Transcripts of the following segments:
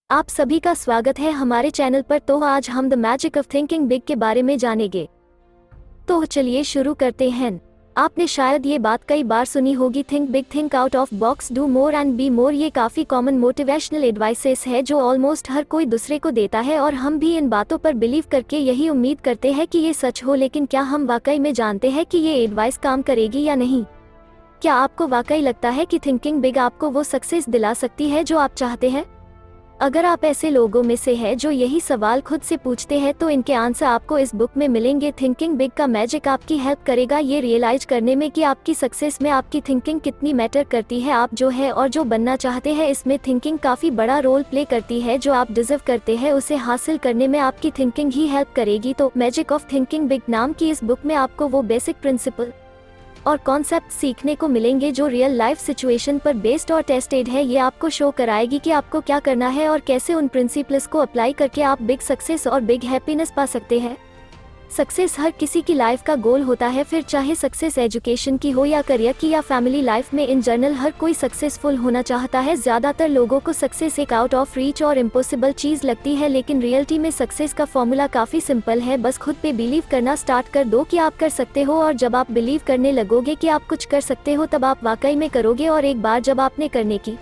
आप सभी का स्वागत है हमारे चैनल पर। तो आज हम the magic of thinking big के बारे में जानेंगे। तो चलिए शुरू करते हैं। आपने शायद ये बात कई बार सुनी होगी, think big, think out of box, do more and be more. ये काफ़ी कॉमन मोटिवेशनल एडवाइसेस है जो ऑलमोस्ट हर कोई दूसरे को देता है और हम भी इन बातों पर बिलीव करके यही उम्मीद करते हैं कि ये सच हो। लेकिन क्या हम वाकई में जानते हैं कि ये एडवाइस काम करेगी या नहीं? क्या आपको वाकई लगता है कि थिंकिंग बिग आपको वो सक्सेस दिला सकती है जो आप चाहते हैं? अगर आप ऐसे लोगों में से हैं जो यही सवाल खुद से पूछते हैं तो इनके आंसर आपको इस बुक में मिलेंगे। थिंकिंग बिग का मैजिक आपकी हेल्प करेगा ये रियलाइज करने में कि आपकी सक्सेस में आपकी थिंकिंग कितनी मैटर करती है। आप जो है और जो बनना चाहते हैं इसमें थिंकिंग काफ़ी बड़ा रोल प्ले करती है। जो आप डिजर्व करते हैं उसे हासिल करने में आपकी थिंकिंग ही हेल्प करेगी। तो मैजिक ऑफ थिंकिंग बिग नाम की इस बुक में आपको वो बेसिक प्रिंसिपल और कॉन्सेप्ट सीखने को मिलेंगे जो रियल लाइफ सिचुएशन पर बेस्ड और टेस्टेड है। ये आपको शो कराएगी कि आपको क्या करना है और कैसे उन प्रिंसिपल्स को अप्लाई करके आप बिग सक्सेस और बिग हैप्पीनेस पा सकते हैं। सक्सेस हर किसी की लाइफ का गोल होता है, फिर चाहे सक्सेस एजुकेशन की हो या करियर की या फैमिली लाइफ में। इन जनरल हर कोई सक्सेसफुल होना चाहता है। ज़्यादातर लोगों को सक्सेस एक आउट ऑफ रीच और इम्पॉसिबल चीज़ लगती है, लेकिन रियलिटी में सक्सेस का फॉर्मूला काफ़ी सिंपल है। बस खुद पे बिलीव करना स्टार्ट कर दो कि आप कर सकते हो, और जब आप बिलीव करने लगोगे कि आप कुछ कर सकते हो तब आप वाकई में करोगे। और एक बार जब आपने करने की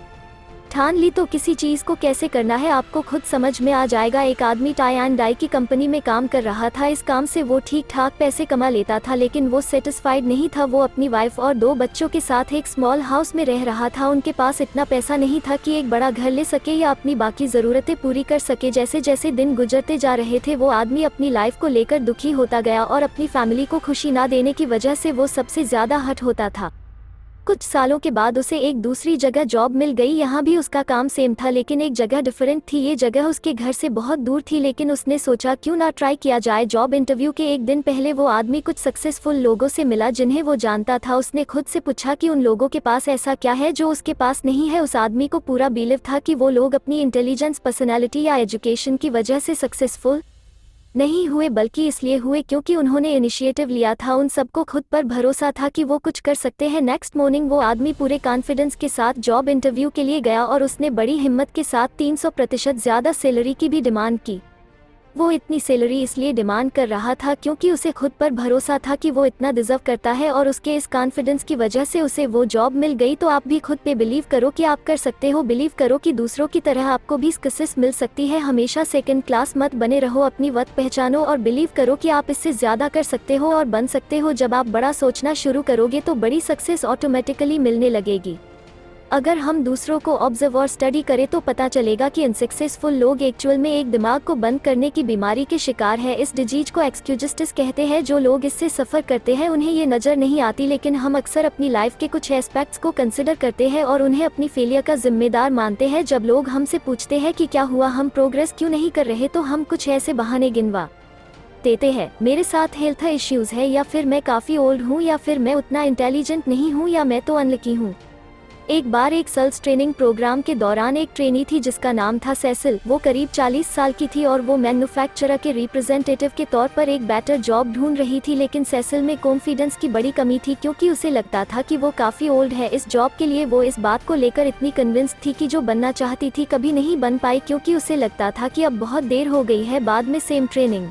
ठान ली तो किसी चीज़ को कैसे करना है आपको खुद समझ में आ जाएगा। एक आदमी टाई एंड डाई की कंपनी में काम कर रहा था। इस काम से वो ठीक ठाक पैसे कमा लेता था, लेकिन वो सेटिस्फाइड नहीं था। वो अपनी वाइफ और 2 बच्चों के साथ एक स्मॉल हाउस में रह रहा था। उनके पास इतना पैसा नहीं था कि एक बड़ा घर ले सके या अपनी बाकी ज़रूरतें पूरी कर सके। जैसे जैसे दिन गुजरते जा रहे थे वो आदमी अपनी लाइफ को लेकर दुखी होता गया और अपनी फैमिली को खुशी ना देने की वजह से वो सबसे ज़्यादा हर्ट होता था। कुछ सालों के बाद उसे एक दूसरी जगह जॉब मिल गई। यहाँ भी उसका काम सेम था, लेकिन एक जगह डिफरेंट थी। ये जगह उसके घर से बहुत दूर थी, लेकिन उसने सोचा क्यों ना ट्राई किया जाए। जॉब इंटरव्यू के एक दिन पहले वो आदमी कुछ सक्सेसफुल लोगों से मिला जिन्हें वो जानता था। उसने खुद से पूछा कि उन लोगों के पास ऐसा क्या है जो उसके पास नहीं है। उस आदमी को पूरा बिलीव था कि वो लोग अपनी इंटेलिजेंस, पर्सनैलिटी या एजुकेशन की वजह से सक्सेसफुल नहीं हुए, बल्कि इसलिए हुए क्योंकि उन्होंने इनिशिएटिव लिया था। उन सबको खुद पर भरोसा था कि वो कुछ कर सकते हैं। नेक्स्ट मॉर्निंग वो आदमी पूरे कॉन्फिडेंस के साथ जॉब इंटरव्यू के लिए गया और उसने बड़ी हिम्मत के साथ 300% ज़्यादा सैलरी की भी डिमांड की। वो इतनी सैलरी इसलिए डिमांड कर रहा था क्योंकि उसे खुद पर भरोसा था कि वो इतना डिजर्व करता है, और उसके इस कॉन्फिडेंस की वजह से उसे वो जॉब मिल गई। तो आप भी खुद पे बिलीव करो कि आप कर सकते हो। बिलीव करो कि दूसरों की तरह आपको भी सक्सेस मिल सकती है। हमेशा सेकंड क्लास मत बने रहो, अपनी वक्त पहचानो और बिलीव करो कि आप इससे ज़्यादा कर सकते हो और बन सकते हो। जब आप बड़ा सोचना शुरू करोगे तो बड़ी सक्सेस ऑटोमेटिकली मिलने लगेगी। अगर हम दूसरों को ऑब्जर्व और स्टडी करें तो पता चलेगा कि अनसक्सेसफुल लोग एक्चुअल में एक दिमाग को बंद करने की बीमारी के शिकार है। इस डिजीज को एक्सक्यूजिस्टिस कहते हैं। जो लोग इससे सफ़र करते हैं उन्हें ये नज़र नहीं आती, लेकिन हम अक्सर अपनी लाइफ के कुछ एस्पेक्ट्स को कंसिडर करते हैं और उन्हें अपनी फेलियर का जिम्मेदार मानते हैं। जब लोग हमसे पूछते हैं कि क्या हुआ, हम प्रोग्रेस क्यों नहीं कर रहे, तो हम कुछ ऐसे बहाने गिनवा देते हैं। मेरे साथ हेल्थ इश्यूज़ है, या फिर मैं काफ़ी ओल्ड हूँ, या फिर मैं उतना इंटेलिजेंट नहीं हूँ, या मैं तो अनलकी हूँ। एक बार एक सेल्स ट्रेनिंग प्रोग्राम के दौरान एक ट्रेनी थी जिसका नाम था सेसिल। वो करीब 40 साल की थी और वो मैन्युफैक्चरर के रिप्रेजेंटेटिव के तौर पर एक बेटर जॉब ढूंढ रही थी। लेकिन सेसिल में कॉन्फिडेंस की बड़ी कमी थी क्योंकि उसे लगता था कि वो काफ़ी ओल्ड है इस जॉब के लिए। वो इस बात को लेकर इतनी कन्विंस थी कि जो बनना चाहती थी कभी नहीं बन पाई क्योंकि उसे लगता था कि अब बहुत देर हो गई है। बाद में सेम ट्रेनिंग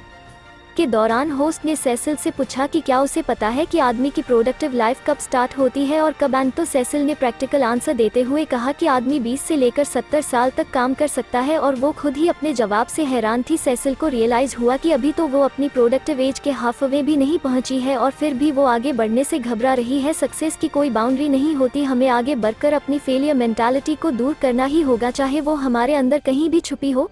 के दौरान होस्ट ने सेसिल से पूछा कि क्या उसे पता है कि आदमी की प्रोडक्टिव लाइफ कब स्टार्ट होती है और कब एंड। तो सेसिल ने प्रैक्टिकल आंसर देते हुए कहा कि आदमी 20 से लेकर 70 साल तक काम कर सकता है, और वो खुद ही अपने जवाब से हैरान थी। सेसिल को रियलाइज हुआ कि अभी तो वो अपनी प्रोडक्टिव एज के हाफ वे भी नहीं पहुंची है और फिर भी वो आगे बढ़ने से घबरा रही है। सक्सेस की कोई बाउंड्री नहीं होती, हमें आगे बढ़कर अपनी फेलियर मेंटालिटी को दूर करना ही होगा, चाहे वो हमारे अंदर कहीं भी छुपी हो।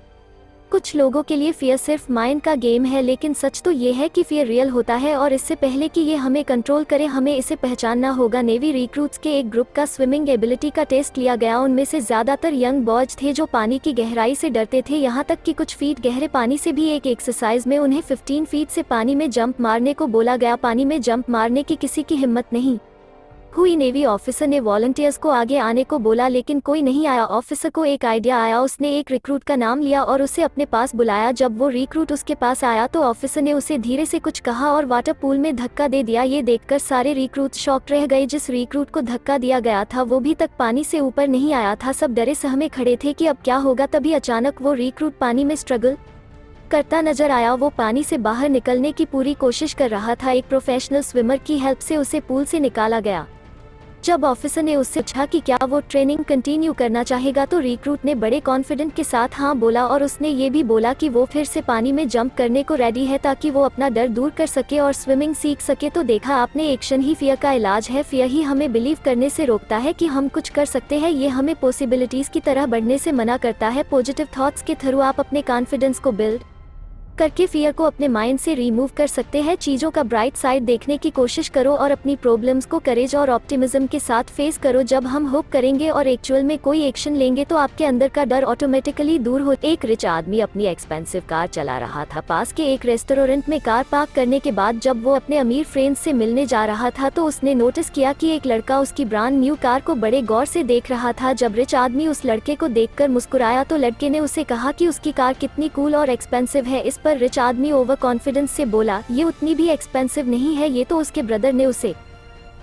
कुछ लोगों के लिए फियर सिर्फ माइंड का गेम है, लेकिन सच तो ये है कि फियर रियल होता है, और इससे पहले कि ये हमें कंट्रोल करे हमें इसे पहचानना होगा। नेवी रिक्रूट्स के एक ग्रुप का स्विमिंग एबिलिटी का टेस्ट लिया गया। उनमें से ज़्यादातर यंग बॉयज थे जो पानी की गहराई से डरते थे, यहाँ तक कि कुछ फीट गहरे पानी से भी। एक एक्सरसाइज में उन्हें 15 फीट से पानी में जंप मारने को बोला गया। पानी में जंप मारने की किसी की हिम्मत नहीं हुई नेवी ऑफिसर ने वॉलंटियर्स को आगे आने को बोला लेकिन कोई नहीं आया। ऑफिसर को एक आइडिया आया, उसने एक रिक्रूट का नाम लिया और उसे अपने पास बुलाया। जब वो रिक्रूट उसके पास आया तो ऑफिसर ने उसे धीरे से कुछ कहा और वाटर पूल में धक्का दे दिया। ये देखकर सारे रिक्रूट शॉक्ड रह गए। जिस रिक्रूट को धक्का दिया गया था वो भी तक पानी से ऊपर नहीं आया था। सब डरे सहमे खड़े थे कि अब क्या होगा। तभी अचानक वो रिक्रूट पानी में स्ट्रगल करता नजर आया। वो पानी से बाहर निकलने की पूरी कोशिश कर रहा था। एक प्रोफेशनल स्विमर की हेल्प से उसे पूल से निकाला गया। जब ऑफिसर ने उससे पूछा कि क्या वो ट्रेनिंग कंटिन्यू करना चाहेगा तो रिक्रूट ने बड़े कॉन्फिडेंट के साथ हाँ बोला और उसने ये भी बोला कि वो फिर से पानी में जंप करने को रेडी है ताकि वो अपना डर दूर कर सके और स्विमिंग सीख सके। तो देखा आपने, एक्शन ही फियर का इलाज है। फियर ही हमें बिलीव करने से रोकता है कि हम कुछ कर सकते हैं। ये हमें पॉसिबिलिटीज की तरह बढ़ने से मना करता है। पॉजिटिव थॉट्स के थ्रू आप अपने कॉन्फिडेंस को बिल्ड करके फियर को अपने माइंड से रिमूव कर सकते हैं। चीज़ों का ब्राइट साइड देखने की कोशिश करो और अपनी प्रॉब्लम्स को करेज और ऑप्टिमिज्म के साथ फेस करो। जब हम होप करेंगे और एक्चुअल में कोई एक्शन लेंगे तो आपके अंदर का डर ऑटोमेटिकली दूर हो। एक रिच आदमी अपनी एक्सपेंसिव कार चला रहा था। पास के एक रेस्टोरेंट में कार पार्क करने के बाद जब वो अपने अमीर फ्रेंड्स से मिलने जा रहा था तो उसने नोटिस किया कि एक लड़का उसकी ब्रांड न्यू कार को बड़े गौर से देख रहा था। जब रिच आदमी उस लड़के को देखकर मुस्कुराया तो लड़के ने उसे कहा कि उसकी कार कितनी कूल और एक्सपेंसिव है। इस पर रिच आदमी ओवर कॉन्फिडेंस से बोला, ये उतनी भी एक्सपेंसिव नहीं है, ये तो उसके ब्रदर ने उसे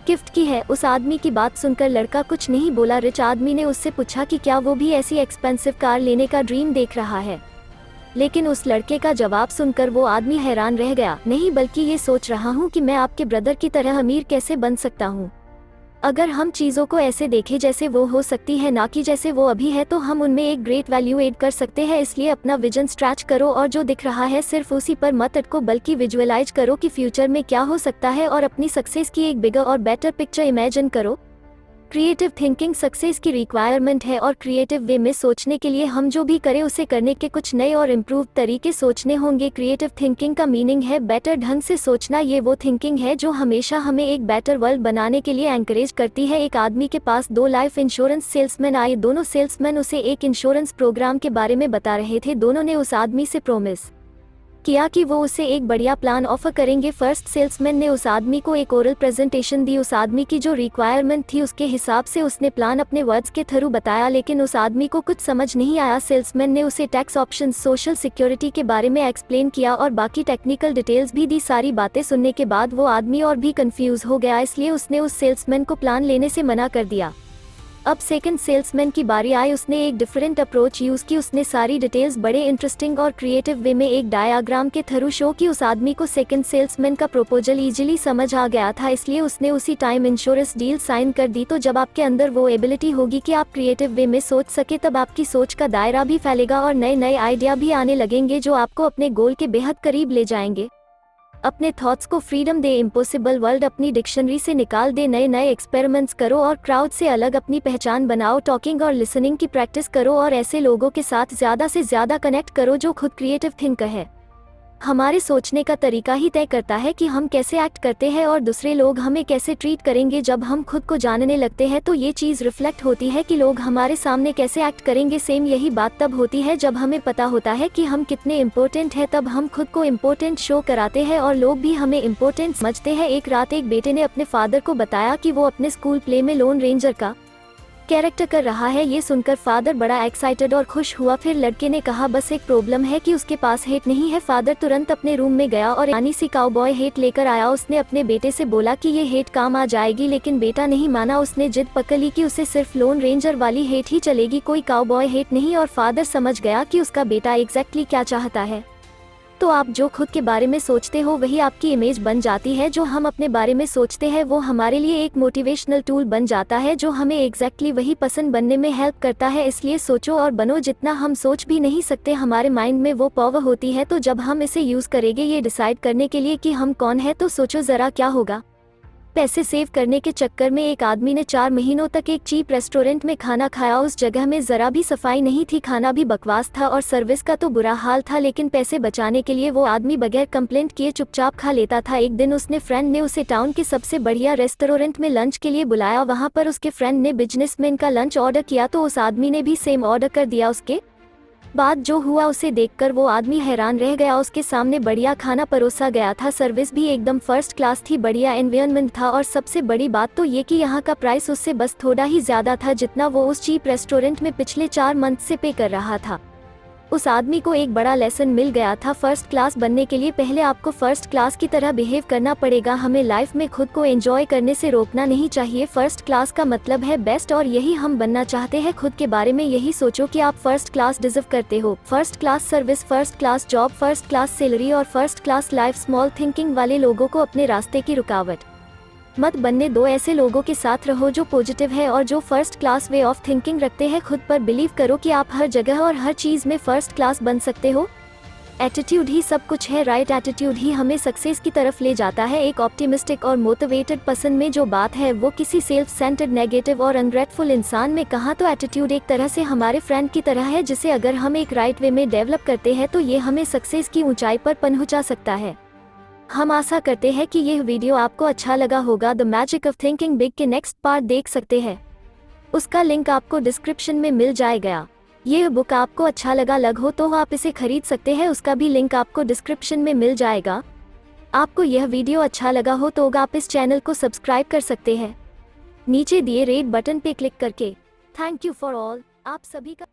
गिफ्ट की है। उस आदमी की बात सुनकर लड़का कुछ नहीं बोला। रिच आदमी ने उससे पूछा कि क्या वो भी ऐसी एक्सपेंसिव कार लेने का ड्रीम देख रहा है, लेकिन उस लड़के का जवाब सुनकर वो आदमी हैरान रह गया। नहीं, बल्कि ये सोच रहा हूँ कि मैं आपके ब्रदर की तरह अमीर कैसे बन सकता हूँ। अगर हम चीज़ों को ऐसे देखें जैसे वो हो सकती है ना कि जैसे वो अभी है तो हम उनमें एक ग्रेट वैल्यू ऐड कर सकते हैं। इसलिए अपना विजन स्ट्रेच करो और जो दिख रहा है सिर्फ उसी पर मत अटको, बल्कि विजुअलाइज करो कि फ्यूचर में क्या हो सकता है और अपनी सक्सेस की एक बिगर और बेटर पिक्चर इमेजिन करो। क्रिएटिव थिंकिंग सक्सेस की रिक्वायरमेंट है और क्रिएटिव वे में सोचने के लिए हम जो भी करें उसे करने के कुछ नए और इम्प्रूव तरीके सोचने होंगे। क्रिएटिव थिंकिंग का मीनिंग है बेटर ढंग से सोचना। ये वो थिंकिंग है जो हमेशा हमें एक बेटर वर्ल्ड बनाने के लिए एनकरेज करती है। एक आदमी के पास दो लाइफ इंश्योरेंस सेल्समैन आए। दोनों सेल्समैन उसे एक इंश्योरेंस प्रोग्राम के बारे में बता रहे थे। दोनों ने उस आदमी से प्रॉमिस किया कि वो उसे एक बढ़िया प्लान ऑफर करेंगे। फर्स्ट सेल्समैन ने उस आदमी को एक ओरल प्रेजेंटेशन दी। उस आदमी की जो रिक्वायरमेंट थी उसके हिसाब से उसने प्लान अपने वर्ड्स के थ्रू बताया, लेकिन उस आदमी को कुछ समझ नहीं आया। सेल्समैन ने उसे टैक्स ऑप्शंस, सोशल सिक्योरिटी के बारे में एक्सप्लेन किया और बाकी टेक्निकल डिटेल्स भी दी। सारी बातें सुनने के बाद वो आदमी और भी कंफ्यूज हो गया, इसलिए उसने उस सेल्समैन को प्लान लेने से मना कर दिया। अब सेकंड सेल्समैन की बारी आई। उसने एक डिफरेंट अप्रोच यूज की। उसने सारी डिटेल्स बड़े इंटरेस्टिंग और क्रिएटिव वे में एक डायग्राम के थ्रू शो की। उस आदमी को सेकंड सेल्समैन का प्रपोजल इजीली समझ आ गया था, इसलिए उसने उसी टाइम इंश्योरेंस डील साइन कर दी। तो जब आपके अंदर वो एबिलिटी होगी कि आप क्रिएटिव वे में सोच सके तब आपकी सोच का दायरा भी फैलेगा और नए नए आइडिया भी आने लगेंगे जो आपको अपने गोल के बेहद करीब ले जाएंगे। अपने थॉट्स को फ्रीडम दे, इम्पॉसिबल वर्ल्ड अपनी डिक्शनरी से निकाल दे, नए नए एक्सपेरिमेंट्स करो और क्राउड से अलग अपनी पहचान बनाओ। टॉकिंग और लिसनिंग की प्रैक्टिस करो और ऐसे लोगों के साथ ज़्यादा से ज़्यादा कनेक्ट करो जो खुद क्रिएटिव थिंकर है। हमारे सोचने का तरीका ही तय करता है कि हम कैसे एक्ट करते हैं और दूसरे लोग हमें कैसे ट्रीट करेंगे। जब हम खुद को जानने लगते हैं तो ये चीज़ रिफ्लेक्ट होती है कि लोग हमारे सामने कैसे एक्ट करेंगे। सेम यही बात तब होती है जब हमें पता होता है कि हम कितने इम्पोर्टेंट हैं, तब हम खुद को इम्पोर्टेंट शो कराते हैं और लोग भी हमें इम्पोर्टेंट समझते हैं। एक रात एक बेटे ने अपने फादर को बताया कि वो अपने स्कूल प्ले में लोन रेंजर का कैरेक्टर कर रहा है। ये सुनकर फादर बड़ा एक्साइटेड और खुश हुआ। फिर लड़के ने कहा, बस एक प्रॉब्लम है कि उसके पास हेट नहीं है। फादर तुरंत अपने रूम में गया और यानी सी काउबॉय हेट लेकर आया। उसने अपने बेटे से बोला कि ये हेट काम आ जाएगी, लेकिन बेटा नहीं माना। उसने जिद पकड़ ली कि उसे सिर्फ लोन रेंजर वाली हेट ही चलेगी, कोई काउबॉय हेट नहीं। और फादर समझ गया कि उसका बेटा एग्जैक्टली क्या चाहता है। तो आप जो खुद के बारे में सोचते हो वही आपकी इमेज बन जाती है। जो हम अपने बारे में सोचते हैं वो हमारे लिए एक मोटिवेशनल टूल बन जाता है जो हमें एग्जैक्टली वही पसंद बनने में हेल्प करता है। इसलिए सोचो और बनो। जितना हम सोच भी नहीं सकते हमारे माइंड में वो पावर होती है। तो जब हम इसे यूज करेंगे ये डिसाइड करने के लिए कि हम कौन है, तो सोचो जरा क्या होगा। पैसे सेव करने के चक्कर में एक आदमी ने 4 महीनों तक एक चीप रेस्टोरेंट में खाना खाया। उस जगह में जरा भी सफाई नहीं थी, खाना भी बकवास था और सर्विस का तो बुरा हाल था, लेकिन पैसे बचाने के लिए वो आदमी बगैर कंप्लेंट किए चुपचाप खा लेता था। एक दिन उसने फ्रेंड ने उसे टाउन के सबसे बढ़िया रेस्टोरेंट में लंच के लिए बुलाया। वहाँ पर उसके फ्रेंड ने बिजनेसमैन का लंच ऑर्डर किया तो उस आदमी ने भी सेम ऑर्डर कर दिया। उसके बाद जो हुआ उसे देखकर वो आदमी हैरान रह गया। उसके सामने बढ़िया खाना परोसा गया था, सर्विस भी एकदम फर्स्ट क्लास थी, बढ़िया एनवायरनमेंट था और सबसे बड़ी बात तो ये कि यहाँ का प्राइस उससे बस थोड़ा ही ज़्यादा था जितना वो उस चीप रेस्टोरेंट में पिछले 4 मंथ से पे कर रहा था। उस आदमी को एक बड़ा लेसन मिल गया था। फर्स्ट क्लास बनने के लिए पहले आपको फर्स्ट क्लास की तरह बिहेव करना पड़ेगा। हमें लाइफ में खुद को एंजॉय करने से रोकना नहीं चाहिए। फर्स्ट क्लास का मतलब है बेस्ट और यही हम बनना चाहते हैं। खुद के बारे में यही सोचो कि आप फर्स्ट क्लास डिजर्व करते हो। First class service, first class job, first class salary और first class life. Small thinking वाले लोगों को अपने रास्ते की रुकावट मत बनने दो। ऐसे लोगों के साथ रहो जो पॉजिटिव है और जो first class way of thinking रखते हैं। खुद पर बिलीव करो कि आप हर जगह और हर चीज़ में फर्स्ट क्लास बन सकते हो। एटीट्यूड ही सब कुछ है, राइट एटीट्यूड ही हमें सक्सेस की तरफ ले जाता है। एक ऑप्टिमिस्टिक और मोटिवेटेड पर्सन में जो बात है वो किसी सेल्फ सेंटर्ड, नेगेटिव और अनग्रेटफुल इंसान में कहाँ तो एटीट्यूड एक तरह से हमारे फ्रेंड की तरह है जिसे अगर हम एक राइट वे में डेवलप करते हैं तो ये हमें सक्सेस की ऊंचाई पर पहुंचा सकता है। हम आशा करते हैं कि यह वीडियो आपको अच्छा लगा होगा। The magic of thinking big के नेक्स्ट पार्ट देख सकते हैं, उसका लिंक आपको डिस्क्रिप्शन में मिल जाएगा। यह बुक आपको अच्छा लग हो तो आप इसे खरीद सकते हैं, उसका भी लिंक आपको डिस्क्रिप्शन में मिल जाएगा। आपको यह वीडियो अच्छा लगा हो तो आप इस चैनल को सब्सक्राइब कर सकते हैं नीचे दिए रेड बटन पे क्लिक करके। थैंक यू फॉर ऑल, आप सभी का